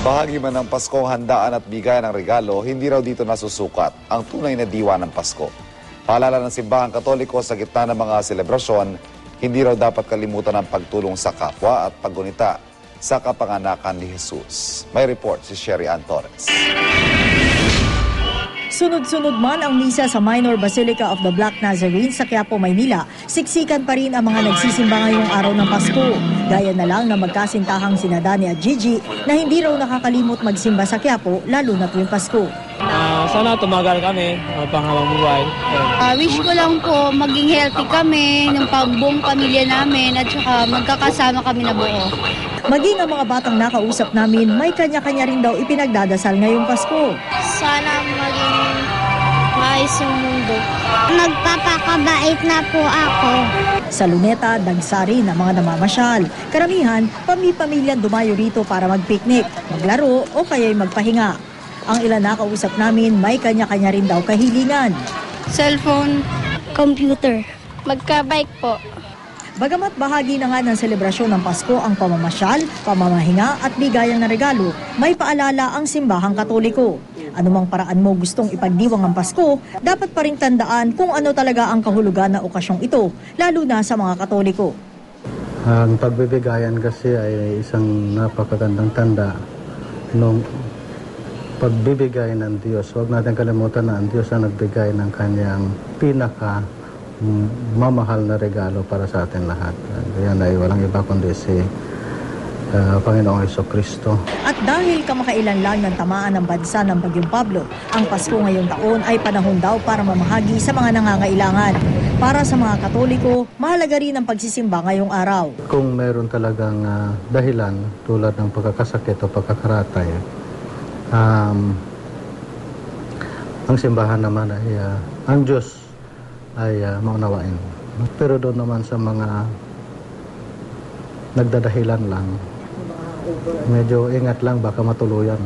Bahagi man ng Pasko, handaan at bigay ng regalo, hindi raw dito nasusukat ang tunay na diwa ng Pasko. Paalala ng Simbahang Katoliko sa gitna ng mga selebrasyon, hindi raw dapat kalimutan ang pagtulong sa kapwa at paggunita sa kapanganakan ni Jesus. May report si Sherry Ann Torres. Sunod-sunod man ang misa sa Minor Basilica of the Black Nazarene sa Quiapo, Maynila, siksikan pa rin ang mga nagsisimba ngayong araw ng Pasko. Gaya na lang na magkasintahang sina Dani at Gigi na hindi raw nakakalimot magsimba sa Quiapo lalo na tuwing Pasko. Sana tumagal kami panghabang buhay. Wish ko lang po maging healthy kami ng buong pamilya namin at saka magkakasama kami na buo. Maging ang mga batang nakausap namin, may kanya-kanya rin daw ipinagdadasal ngayong Pasko. Sana maging maayos yung mundo. Magpapakabait na po ako. Sa Luneta, dagsari ng mga namamasyal. Karamihan, pamilya-pamilyang dumayo rito para mag-picnic, maglaro o kaya'y magpahinga. Ang ilan nakausap namin, may kanya-kanya rin daw kahilingan. Cellphone, computer, magka-bike po. Bagamat bahagi na nga ng selebrasyon ng Pasko ang pamamasyal, pamamahinga at bigayan na regalo, may paalala ang Simbahang Katoliko. Anumang paraan mo gustong ipagdiwang ang Pasko, dapat pa rin tandaan kung ano talaga ang kahulugan na okasyong ito, lalo na sa mga Katoliko. Ang pagbibigayan kasi ay isang napakagandang tanda ng pagbibigay ng Diyos. Huwag natin kalimutan na ang Diyos ang nagbigay ng kanyang mamahal na regalo para sa atin lahat. Yan ay walang iba kundi si Panginoong Jesucristo. At dahil kamakailan lang ng tamaan ng bansa ng Bagyong Pablo, ang Pasko ngayong taon ay panahon daw para mamahagi sa mga nangangailangan. Para sa mga Katoliko, mahalaga rin ang pagsisimba ngayong araw. Kung meron talagang dahilan tulad ng pagkakasakit o pagkakaratay, ang simbahan naman ay ang Diyos ay maunawain. Pero doon naman sa mga nagdadahilan lang, medyo ingat lang, baka matuluyan.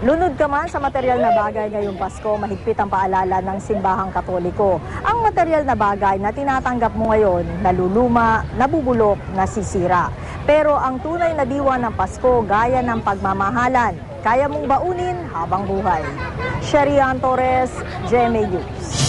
Lunod ka man sa material na bagay ngayong Pasko, mahigpit ang paalala ng Simbahang Katoliko. Ang material na bagay na tinatanggap mo ngayon, naluluma, nabubulok, nasisira. Pero ang tunay na diwa ng Pasko, gaya ng pagmamahalan, kaya mong baunin habang buhay. Sherry Ann Torres, GMA News.